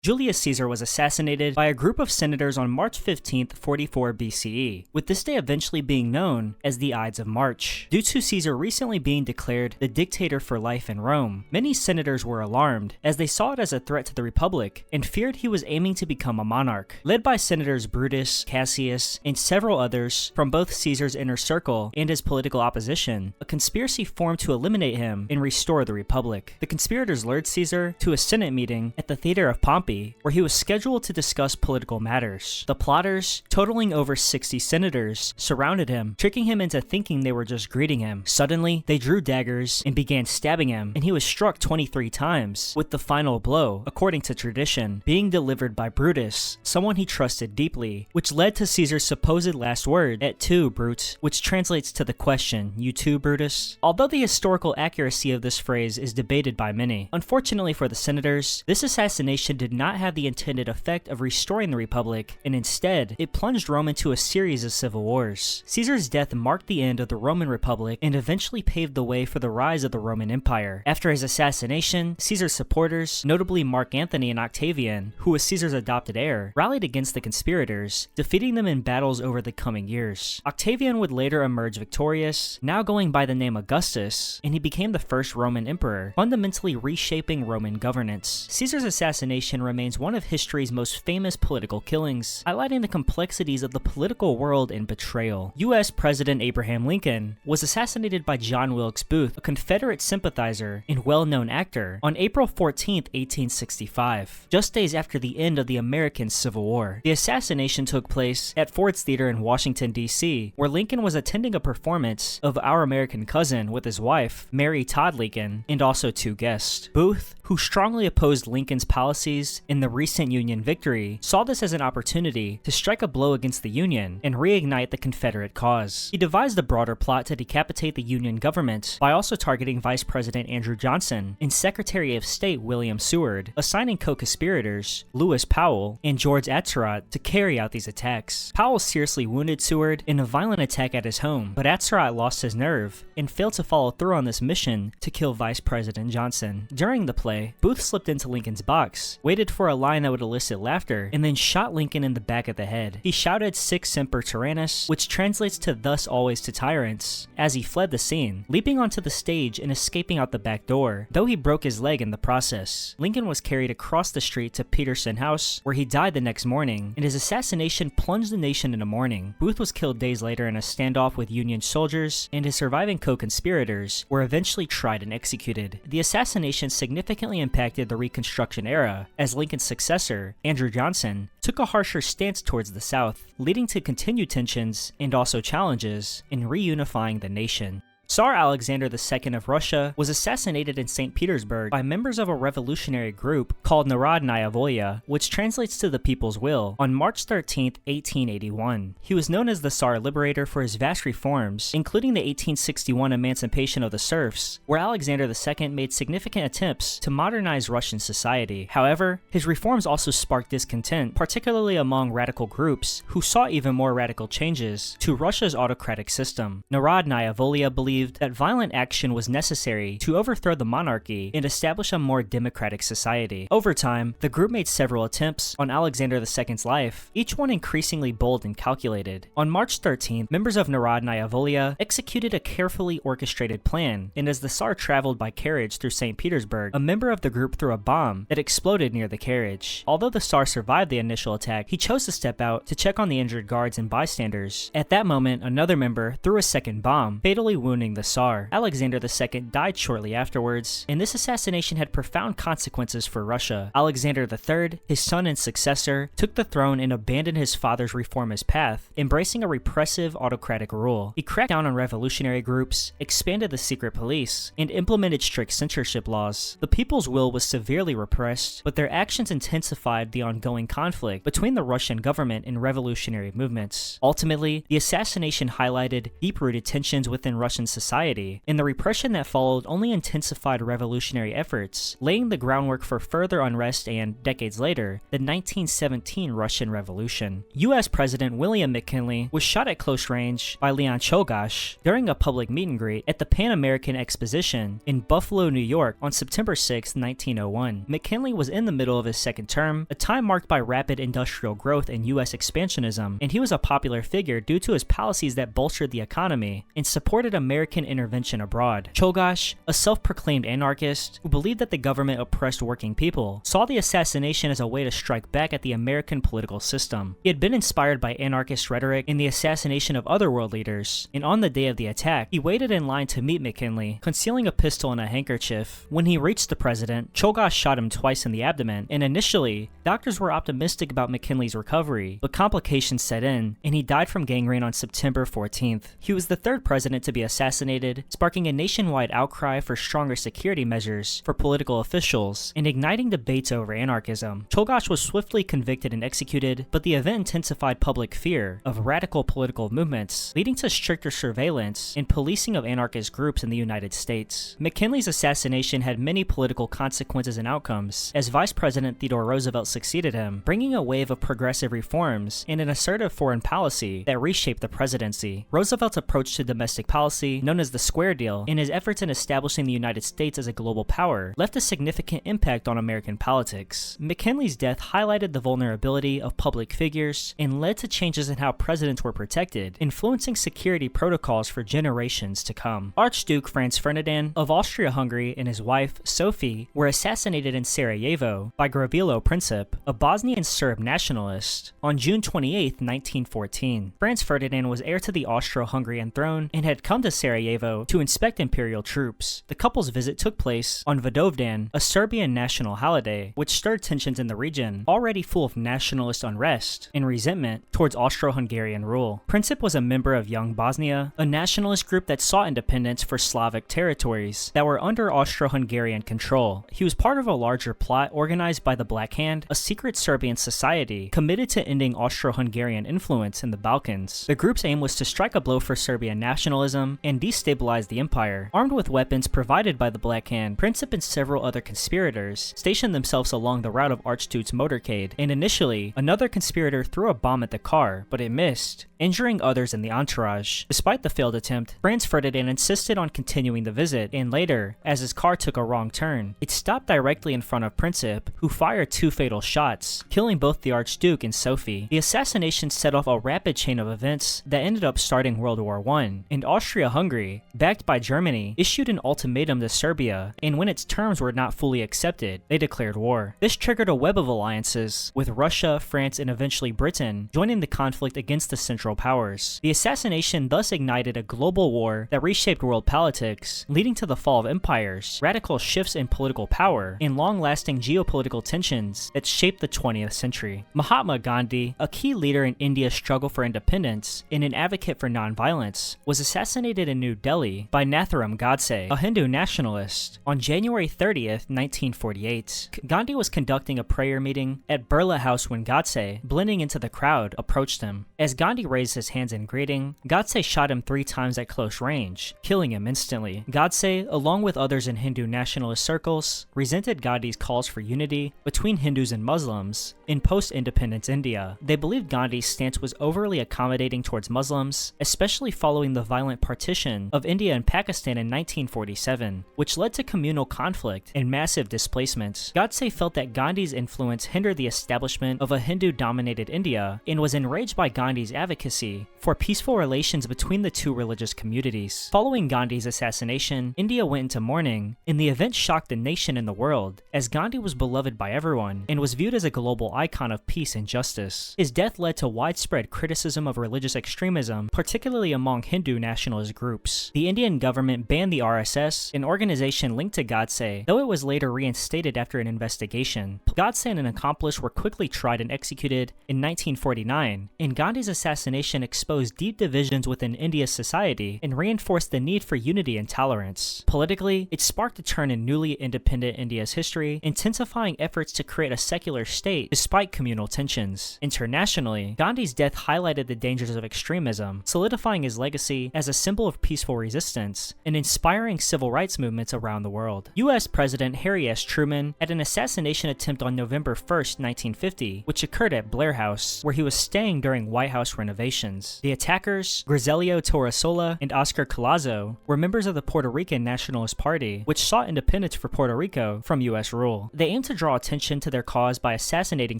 Julius Caesar was assassinated by a group of senators on March 15th, 44 BCE, with this day eventually being known as the Ides of March. Due to Caesar recently being declared the dictator for life in Rome, many senators were alarmed as they saw it as a threat to the Republic and feared he was aiming to become a monarch. Led by senators Brutus, Cassius, and several others from both Caesar's inner circle and his political opposition, a conspiracy formed to eliminate him and restore the Republic. The conspirators lured Caesar to a Senate meeting at the Theater of Pompey, where he was scheduled to discuss political matters. The plotters, totaling over 60 senators, surrounded him, tricking him into thinking they were just greeting him. Suddenly, they drew daggers and began stabbing him, and he was struck 23 times, with the final blow, according to tradition, being delivered by Brutus, someone he trusted deeply, which led to Caesar's supposed last word, "Et tu, Brute," which translates to the question, "You too, Brutus?" Although the historical accuracy of this phrase is debated by many. Unfortunately for the senators, this assassination did not have the intended effect of restoring the Republic, and instead, it plunged Rome into a series of civil wars. Caesar's death marked the end of the Roman Republic and eventually paved the way for the rise of the Roman Empire. After his assassination, Caesar's supporters, notably Mark Antony and Octavian, who was Caesar's adopted heir, rallied against the conspirators, defeating them in battles over the coming years. Octavian would later emerge victorious, now going by the name Augustus, and he became the first Roman emperor, fundamentally reshaping Roman governance. Caesar's assassination remains one of history's most famous political killings, highlighting the complexities of the political world and betrayal. U.S. President Abraham Lincoln was assassinated by John Wilkes Booth, a Confederate sympathizer and well-known actor, on April 14, 1865, just days after the end of the American Civil War. The assassination took place at Ford's Theater in Washington, D.C., where Lincoln was attending a performance of Our American Cousin with his wife, Mary Todd Lincoln, and also two guests. Booth, who strongly opposed Lincoln's policies in the recent Union victory, saw this as an opportunity to strike a blow against the Union and reignite the Confederate cause. He devised a broader plot to decapitate the Union government by also targeting Vice President Andrew Johnson and Secretary of State William Seward, assigning co-conspirators Lewis Powell and George Atzerodt to carry out these attacks. Powell seriously wounded Seward in a violent attack at his home, but Atzerodt lost his nerve and failed to follow through on this mission to kill Vice President Johnson. During the play, Booth slipped into Lincoln's box, waited for a line that would elicit laughter, and then shot Lincoln in the back of the head. He shouted "Sic Semper Tyrannis," which translates to "thus always to tyrants," as he fled the scene, leaping onto the stage and escaping out the back door, though he broke his leg in the process. Lincoln was carried across the street to Peterson House, where he died the next morning, and his assassination plunged the nation into mourning. Booth was killed days later in a standoff with Union soldiers, and his surviving co-conspirators were eventually tried and executed. The assassination significantly impacted the Reconstruction era, as Lincoln's successor, Andrew Johnson, took a harsher stance towards the South, leading to continued tensions and also challenges in reunifying the nation. Tsar Alexander II of Russia was assassinated in St. Petersburg by members of a revolutionary group called Narodnaya Volya, which translates to the People's Will, on March 13, 1881. He was known as the Tsar Liberator for his vast reforms, including the 1861 emancipation of the serfs, where Alexander II made significant attempts to modernize Russian society. However, his reforms also sparked discontent, particularly among radical groups who saw even more radical changes to Russia's autocratic system. Narodnaya Volya believed that violent action was necessary to overthrow the monarchy and establish a more democratic society. Over time, the group made several attempts on Alexander II's life, each one increasingly bold and calculated. On March 13th, members of Narodnaya Volya executed a carefully orchestrated plan, and as the Tsar traveled by carriage through St. Petersburg, a member of the group threw a bomb that exploded near the carriage. Although the Tsar survived the initial attack, he chose to step out to check on the injured guards and bystanders. At that moment, another member threw a second bomb, fatally wounding the Tsar. Alexander II died shortly afterwards, and this assassination had profound consequences for Russia. Alexander III, his son and successor, took the throne and abandoned his father's reformist path, embracing a repressive autocratic rule. He cracked down on revolutionary groups, expanded the secret police, and implemented strict censorship laws. The people's will was severely repressed, but their actions intensified the ongoing conflict between the Russian government and revolutionary movements. Ultimately, the assassination highlighted deep-rooted tensions within Russian society, and the repression that followed only intensified revolutionary efforts, laying the groundwork for further unrest and, decades later, the 1917 Russian Revolution. U.S. President William McKinley was shot at close range by Leon Czolgosz during a public meet and greet at the Pan American Exposition in Buffalo, New York on September 6, 1901. McKinley was in the middle of his second term, a time marked by rapid industrial growth and U.S. expansionism, and he was a popular figure due to his policies that bolstered the economy and supported American intervention abroad. Czolgosz, a self-proclaimed anarchist who believed that the government oppressed working people, saw the assassination as a way to strike back at the American political system. He had been inspired by anarchist rhetoric in the assassination of other world leaders, and on the day of the attack, he waited in line to meet McKinley, concealing a pistol in a handkerchief. When he reached the president, Czolgosz shot him twice in the abdomen, and initially, doctors were optimistic about McKinley's recovery, but complications set in, and he died from gangrene on September 14th. He was the third president to be assassinated, sparking a nationwide outcry for stronger security measures for political officials, and igniting debates over anarchism. Czolgosz was swiftly convicted and executed, but the event intensified public fear of radical political movements, leading to stricter surveillance and policing of anarchist groups in the United States. McKinley's assassination had many political consequences and outcomes, as Vice President Theodore Roosevelt succeeded him, bringing a wave of progressive reforms and an assertive foreign policy that reshaped the presidency. Roosevelt's approach to domestic policy, known as the Square Deal, and his efforts in establishing the United States as a global power, left a significant impact on American politics. McKinley's death highlighted the vulnerability of public figures and led to changes in how presidents were protected, influencing security protocols for generations to come. Archduke Franz Ferdinand of Austria-Hungary and his wife, Sophie, were assassinated in Sarajevo by Gavrilo Princip, a Bosnian Serb nationalist, on June 28, 1914. Franz Ferdinand was heir to the Austro-Hungarian throne and had come to Sarajevo to inspect imperial troops. The couple's visit took place on Vidovdan, a Serbian national holiday, which stirred tensions in the region, already full of nationalist unrest and resentment towards Austro-Hungarian rule. Princip was a member of Young Bosnia, a nationalist group that sought independence for Slavic territories that were under Austro-Hungarian control. He was part of a larger plot organized by the Black Hand, a secret Serbian society committed to ending Austro-Hungarian influence in the Balkans. The group's aim was to strike a blow for Serbian nationalism and destabilize the empire. Armed with weapons provided by the Black Hand, Princip and several other conspirators stationed themselves along the route of Archduke's motorcade, and initially, another conspirator threw a bomb at the car, but it missed, injuring others in the entourage. Despite the failed attempt, Franz Ferdinand insisted on continuing the visit, and later, as his car took a wrong turn, it stopped directly in front of Princip, who fired two fatal shots, killing both the Archduke and Sophie. The assassination set off a rapid chain of events that ended up starting World War I, and Austria-Hungary, backed by Germany, issued an ultimatum to Serbia, and when its terms were not fully accepted, they declared war. This triggered a web of alliances, with Russia, France, and eventually Britain joining the conflict against the Central Powers. The assassination thus ignited a global war that reshaped world politics, leading to the fall of empires, radical shifts in political power, and long-lasting geopolitical tensions that shaped the 20th century. Mahatma Gandhi, a key leader in India's struggle for independence and an advocate for nonviolence, was assassinated in New Delhi by Nathuram Godse, a Hindu nationalist, on January 30th, 1948. Gandhi was conducting a prayer meeting at Birla House when Godse, blending into the crowd, approached him. As Gandhi raised his hands in greeting, Godse shot him 3 times at close range, killing him instantly. Godse, along with others in Hindu nationalist circles, resented Gandhi's calls for unity between Hindus and Muslims in post-independence India. They believed Gandhi's stance was overly accommodating towards Muslims, especially following the violent partition of India and Pakistan in 1947, which led to communal conflict and massive displacement. Godse felt that Gandhi's influence hindered the establishment of a Hindu-dominated India and was enraged by Gandhi's advocacy for peaceful relations between the two religious communities. Following Gandhi's assassination, India went into mourning, and the event shocked the nation and the world, as Gandhi was beloved by everyone and was viewed as a global icon of peace and justice. His death led to widespread criticism of religious extremism, particularly among Hindu nationalist groups. The Indian government banned the RSS, an organization linked to Godse, though it was later reinstated after an investigation. Godse and an accomplice were quickly tried and executed in 1949, and Gandhi's assassination exposed deep divisions within India's society and reinforced the need for unity and tolerance. Politically, it sparked a turn in newly independent India's history, intensifying efforts to create a secular state despite communal tensions. Internationally, Gandhi's death highlighted the dangers of extremism, solidifying his legacy as a symbol of sparked peaceful resistance and inspiring civil rights movements around the world. U.S. President Harry S. Truman had an assassination attempt on November 1st, 1950, which occurred at Blair House, where he was staying during White House renovations. The attackers, Griselio Torresola and Oscar Collazo, were members of the Puerto Rican Nationalist Party, which sought independence for Puerto Rico from U.S. rule. They aimed to draw attention to their cause by assassinating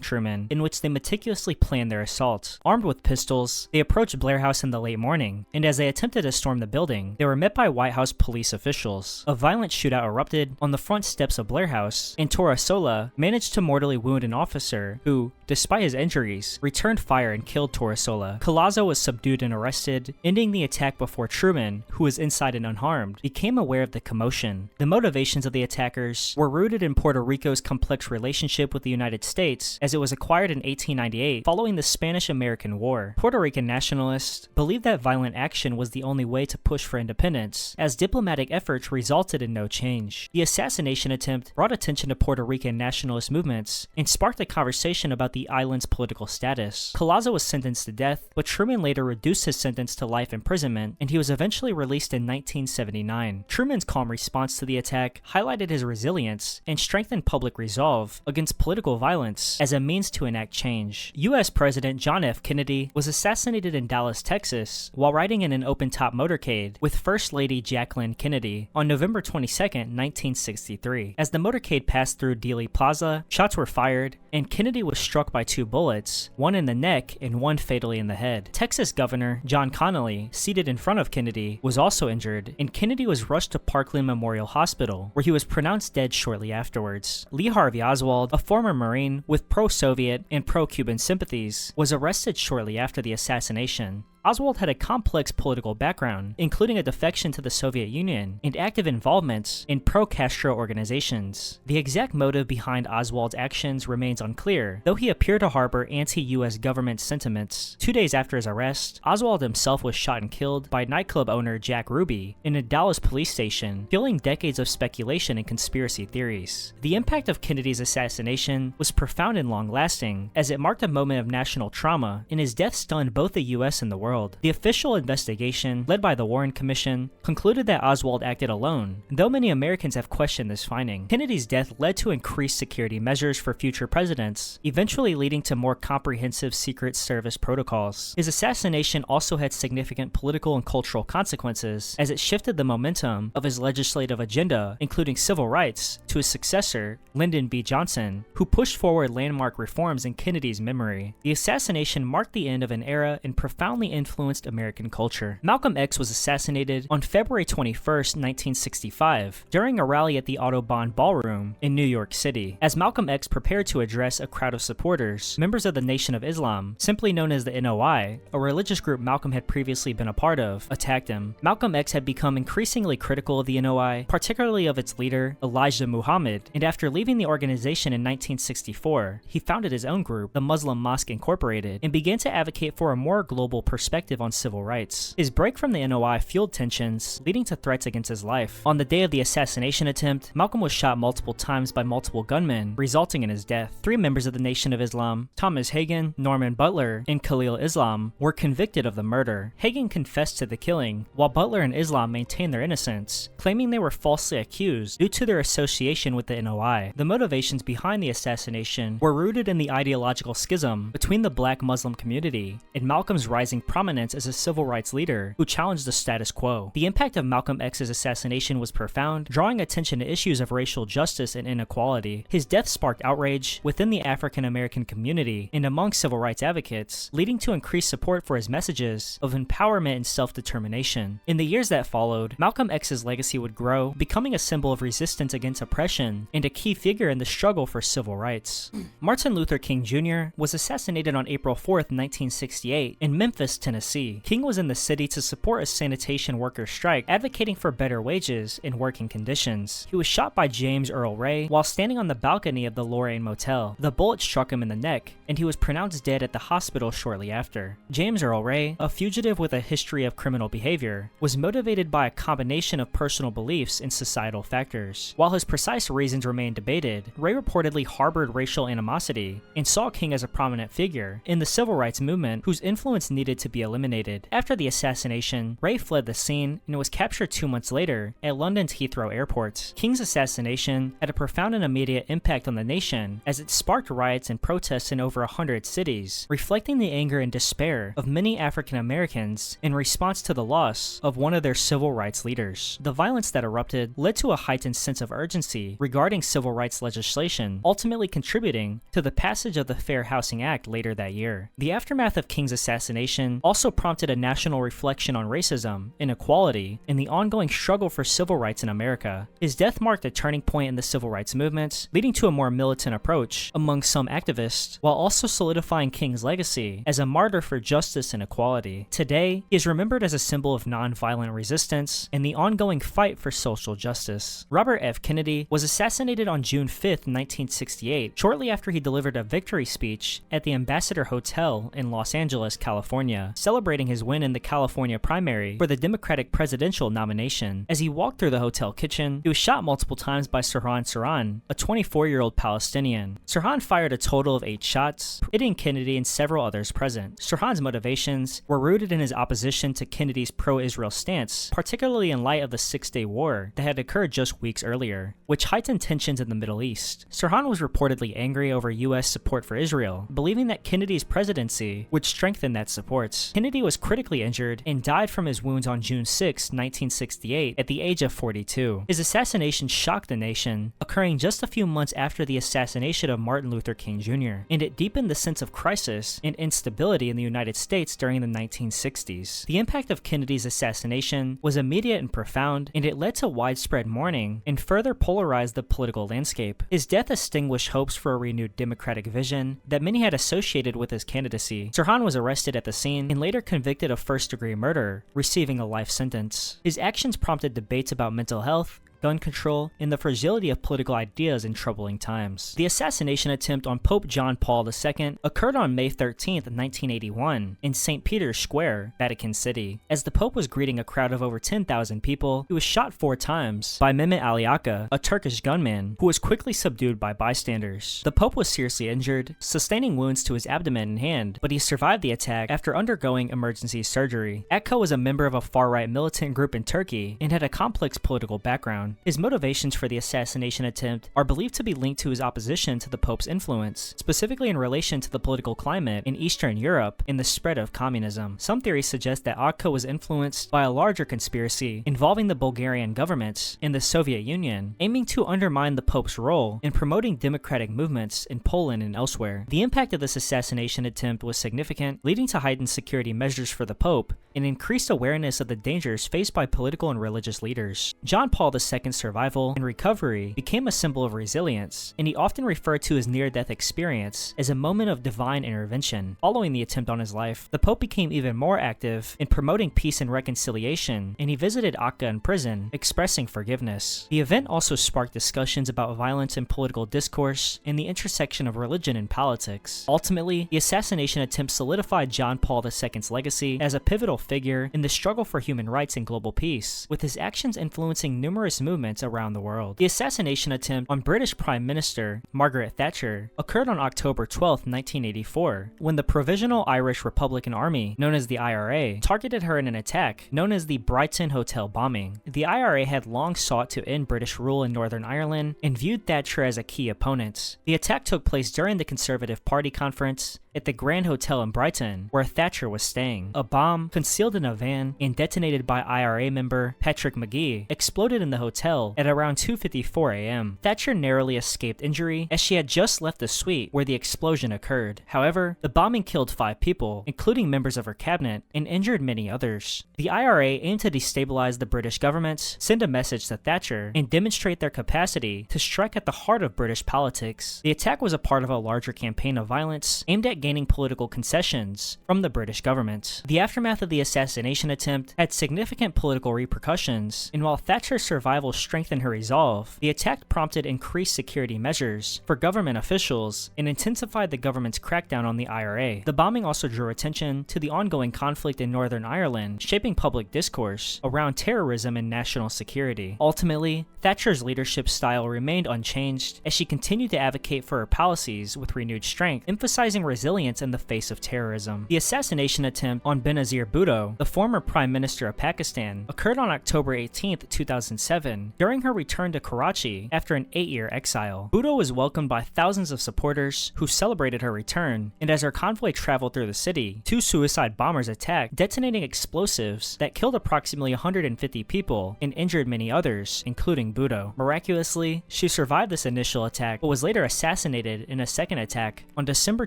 Truman, in which they meticulously planned their assault. Armed with pistols, they approached Blair House in the late morning, and as they attempted to storm the building, they were met by White House police officials. A violent shootout erupted on the front steps of Blair House, and Torresola managed to mortally wound an officer who, despite his injuries, returned fire and killed Torresola. Collazo was subdued and arrested, ending the attack before Truman, who was inside and unharmed, became aware of the commotion. The motivations of the attackers were rooted in Puerto Rico's complex relationship with the United States, as it was acquired in 1898 following the Spanish-American War. Puerto Rican nationalists believed that violent action was the only way to push for independence, as diplomatic efforts resulted in no change. The assassination attempt brought attention to Puerto Rican nationalist movements and sparked a conversation about the island's political status. Collazo was sentenced to death, but Truman later reduced his sentence to life imprisonment, and he was eventually released in 1979. Truman's calm response to the attack highlighted his resilience and strengthened public resolve against political violence as a means to enact change. U.S. President John F. Kennedy was assassinated in Dallas, Texas, while riding in an open-top motorcade with First Lady Jacqueline Kennedy on November 22, 1963. As the motorcade passed through Dealey Plaza, shots were fired, and Kennedy was struck by 2 bullets, one in the neck and one fatally in the head. Texas Governor John Connally, seated in front of Kennedy, was also injured, and Kennedy was rushed to Parkland Memorial Hospital, where he was pronounced dead shortly afterwards. Lee Harvey Oswald, a former Marine with pro-Soviet and pro-Cuban sympathies, was arrested shortly after the assassination. Oswald had a complex political background, including a defection to the Soviet Union and active involvements in pro-Castro organizations. The exact motive behind Oswald's actions remains unclear, though he appeared to harbor anti-US government sentiments. 2 days after his arrest, Oswald himself was shot and killed by nightclub owner Jack Ruby in a Dallas police station, fueling decades of speculation and conspiracy theories. The impact of Kennedy's assassination was profound and long-lasting, as it marked a moment of national trauma, and his death stunned both the US and the world. The official investigation, led by the Warren Commission, concluded that Oswald acted alone, though many Americans have questioned this finding. Kennedy's death led to increased security measures for future presidents, eventually leading to more comprehensive Secret Service protocols. His assassination also had significant political and cultural consequences, as it shifted the momentum of his legislative agenda, including civil rights, to his successor, Lyndon B. Johnson, who pushed forward landmark reforms in Kennedy's memory. The assassination marked the end of an era and profoundly influenced American culture. Malcolm X was assassinated on February 21, 1965, during a rally at the Audubon Ballroom in New York City. As Malcolm X prepared to address a crowd of supporters, members of the Nation of Islam, simply known as the NOI, a religious group Malcolm had previously been a part of, attacked him. Malcolm X had become increasingly critical of the NOI, particularly of its leader, Elijah Muhammad, and after leaving the organization in 1964, he founded his own group, the Muslim Mosque Incorporated, and began to advocate for a more global perspective on civil rights. His break from the NOI fueled tensions, leading to threats against his life. On the day of the assassination attempt, Malcolm was shot multiple times by multiple gunmen, resulting in his death. 3 members of the Nation of Islam, Thomas Hagen, Norman Butler, and Khalil Islam, were convicted of the murder. Hagen confessed to the killing, while Butler and Islam maintained their innocence, claiming they were falsely accused due to their association with the NOI. The motivations behind the assassination were rooted in the ideological schism between the Black Muslim community and Malcolm's rising prominence as a civil rights leader who challenged the status quo. The impact of Malcolm X's assassination was profound, drawing attention to issues of racial justice and inequality. His death sparked outrage within the African American community and among civil rights advocates, leading to increased support for his messages of empowerment and self-determination. In the years that followed, Malcolm X's legacy would grow, becoming a symbol of resistance against oppression and a key figure in the struggle for civil rights. Martin Luther King Jr. was assassinated on April 4, 1968, in Memphis, Tennessee. King was in the city to support a sanitation workers' strike, advocating for better wages and working conditions. He was shot by James Earl Ray while standing on the balcony of the Lorraine Motel. The bullet struck him in the neck, and he was pronounced dead at the hospital shortly after. James Earl Ray, a fugitive with a history of criminal behavior, was motivated by a combination of personal beliefs and societal factors. While his precise reasons remain debated, Ray reportedly harbored racial animosity and saw King as a prominent figure in the civil rights movement whose influence needed to be be eliminated. After the assassination, Ray fled the scene and was captured 2 months later at London's Heathrow Airport. King's assassination had a profound and immediate impact on the nation as it sparked riots and protests in over 100 cities, reflecting the anger and despair of many African Americans in response to the loss of one of their civil rights leaders. The violence that erupted led to a heightened sense of urgency regarding civil rights legislation, ultimately contributing to the passage of the Fair Housing Act later that year. The aftermath of King's assassination also prompted a national reflection on racism, inequality, and the ongoing struggle for civil rights in America. His death marked a turning point in the civil rights movement, leading to a more militant approach among some activists, while also solidifying King's legacy as a martyr for justice and equality. Today, he is remembered as a symbol of nonviolent resistance and the ongoing fight for social justice. Robert F. Kennedy was assassinated on June 5, 1968, shortly after he delivered a victory speech at the Ambassador Hotel in Los Angeles, California, celebrating his win in the California primary for the Democratic presidential nomination. As he walked through the hotel kitchen, he was shot multiple times by Sirhan, a 24-year-old Palestinian. Sirhan fired a total of 8 shots, hitting Kennedy and several others present. Sirhan's motivations were rooted in his opposition to Kennedy's pro-Israel stance, particularly in light of the Six-Day War that had occurred just weeks earlier, which heightened tensions in the Middle East. Sirhan was reportedly angry over U.S. support for Israel, believing that Kennedy's presidency would strengthen that support. Kennedy was critically injured and died from his wounds on June 6, 1968, at the age of 42. His assassination shocked the nation, occurring just a few months after the assassination of Martin Luther King Jr., and it deepened the sense of crisis and instability in the United States during the 1960s. The impact of Kennedy's assassination was immediate and profound, and it led to widespread mourning and further polarized the political landscape. His death extinguished hopes for a renewed democratic vision that many had associated with his candidacy. Sirhan was arrested at the scene and later convicted of first-degree murder, receiving a life sentence. His actions prompted debates about mental health, gun control, and the fragility of political ideas in troubling times. The assassination attempt on Pope John Paul II occurred on May 13, 1981, in St. Peter's Square, Vatican City. As the Pope was greeting a crowd of over 10,000 people, he was shot 4 times by Mehmet Ali Aka, a Turkish gunman, who was quickly subdued by bystanders. The Pope was seriously injured, sustaining wounds to his abdomen and hand, but he survived the attack after undergoing emergency surgery. Aka was a member of a far-right militant group in Turkey and had a complex political background. His motivations for the assassination attempt are believed to be linked to his opposition to the Pope's influence, specifically in relation to the political climate in Eastern Europe and the spread of communism. Some theories suggest that Aka was influenced by a larger conspiracy involving the Bulgarian government and the Soviet Union, aiming to undermine the Pope's role in promoting democratic movements in Poland and elsewhere. The impact of this assassination attempt was significant, leading to heightened security measures for the Pope and increased awareness of the dangers faced by political and religious leaders. John Paul II's survival and recovery became a symbol of resilience, and he often referred to his near-death experience as a moment of divine intervention. Following the attempt on his life, the Pope became even more active in promoting peace and reconciliation, and he visited Aka in prison, expressing forgiveness. The event also sparked discussions about violence in political discourse and the intersection of religion and politics. Ultimately, the assassination attempt solidified John Paul II's legacy as a pivotal figure in the struggle for human rights and global peace, with his actions influencing numerous movements around the world. The assassination attempt on British Prime Minister Margaret Thatcher occurred on October 12, 1984, when the Provisional Irish Republican Army, known as the IRA, targeted her in an attack known as the Brighton Hotel bombing. The IRA had long sought to end British rule in Northern Ireland and viewed Thatcher as a key opponent. The attack took place during the Conservative Party conference at the Grand Hotel in Brighton, where Thatcher was staying. A bomb, concealed in a van and detonated by IRA member Patrick McGee, exploded in the hotel at around 2:54 a.m. Thatcher narrowly escaped injury as she had just left the suite where the explosion occurred. However, the bombing killed 5 people, including members of her cabinet, and injured many others. The IRA aimed to destabilize the British government, send a message to Thatcher, and demonstrate their capacity to strike at the heart of British politics. The attack was a part of a larger campaign of violence aimed at gaining political concessions from the British government. The aftermath of the assassination attempt had significant political repercussions, and while Thatcher's survival arrival strengthened her resolve, the attack prompted increased security measures for government officials and intensified the government's crackdown on the IRA. The bombing also drew attention to the ongoing conflict in Northern Ireland, shaping public discourse around terrorism and national security. Ultimately, Thatcher's leadership style remained unchanged as she continued to advocate for her policies with renewed strength, emphasizing resilience in the face of terrorism. The assassination attempt on Benazir Bhutto, the former Prime Minister of Pakistan, occurred on October 18, 2007, during her return to Karachi after an 8-year exile. Bhutto was welcomed by thousands of supporters who celebrated her return, and as her convoy traveled through the city, 2 suicide bombers attacked, detonating explosives that killed approximately 150 people and injured many others, including Bhutto. Miraculously, she survived this initial attack, but was later assassinated in a second attack on December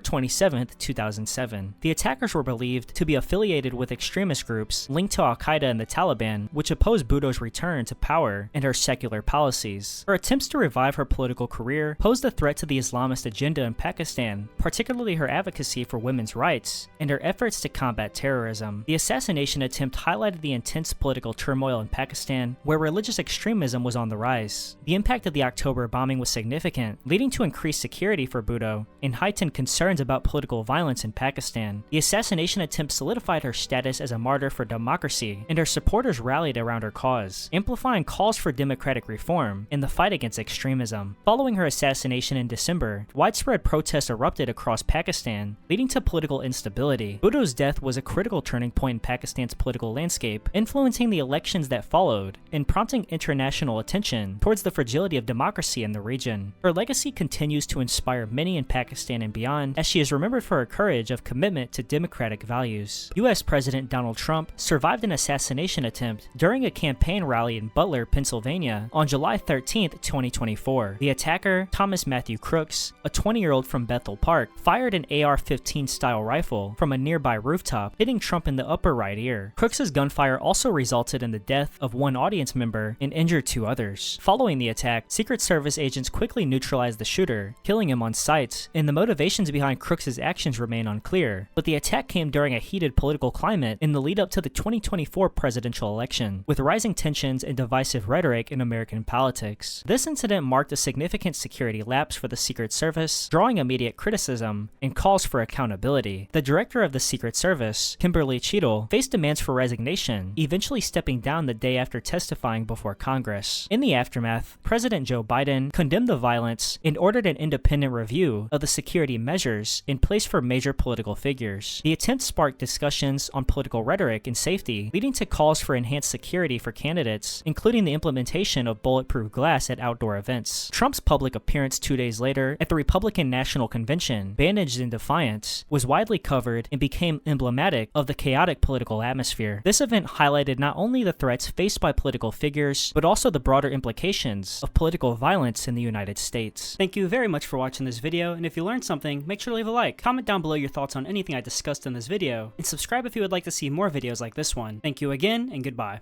27, 2007. The attackers were believed to be affiliated with extremist groups linked to Al-Qaeda and the Taliban, which opposed Bhutto's return to power and her secular policies. Her attempts to revive her political career posed a threat to the Islamist agenda in Pakistan, particularly her advocacy for women's rights and her efforts to combat terrorism. The assassination attempt highlighted the intense political turmoil in Pakistan, where religious extremism was on the rise. The impact of the October bombing was significant, leading to increased security for Bhutto and heightened concerns about political violence in Pakistan. The assassination attempt solidified her status as a martyr for democracy, and her supporters rallied around her cause, amplifying calls for democratic reform and the fight against extremism. Following her assassination in December, widespread protests erupted across Pakistan, leading to political instability. Bhutto's death was a critical turning point in Pakistan's political landscape, influencing the elections that followed and prompting international attention towards the fragility of democracy in the region. Her legacy continues to inspire many in Pakistan and beyond, as she is remembered for her courage of commitment to democratic values. US President Donald Trump survived an assassination attempt during a campaign rally in Butler, Pennsylvania on July 13, 2024. The attacker, Thomas Matthew Crooks, a 20-year-old from Bethel Park, fired an AR-15 style rifle from a nearby rooftop, hitting Trump in the upper right ear. Crooks's gunfire also resulted in the death of one audience member and injured 2 others. Following the attack, Secret Service agents quickly neutralized the shooter, killing him on sight, and the motivations behind Crooks's actions remain unclear. But the attack came during a heated political climate in the lead up to the 2024 presidential election, with rising tensions and divisive rhetoric in American politics. This incident marked a significant security lapse for the Secret Service, drawing immediate criticism and calls for accountability. The director of the Secret Service, Kimberly Cheadle, faced demands for resignation, eventually stepping down the day after testifying before Congress. In the aftermath, President Joe Biden condemned the violence and ordered an independent review of the security measures in place for major political figures. The attempt sparked discussions on political rhetoric and safety, leading to calls for enhanced security for candidates, including the implementation of bulletproof glass at outdoor events. Trump's public appearance 2 days later at the Republican National Convention, bandaged in defiance, was widely covered and became emblematic of the chaotic political atmosphere. This event highlighted not only the threats faced by political figures, but also the broader implications of political violence in the United States. Thank you very much for watching this video, and if you learned something, make sure to leave a like, comment down below your thoughts on anything I discussed in this video, and subscribe if you would like to see more videos like this one. Thank you again, and goodbye.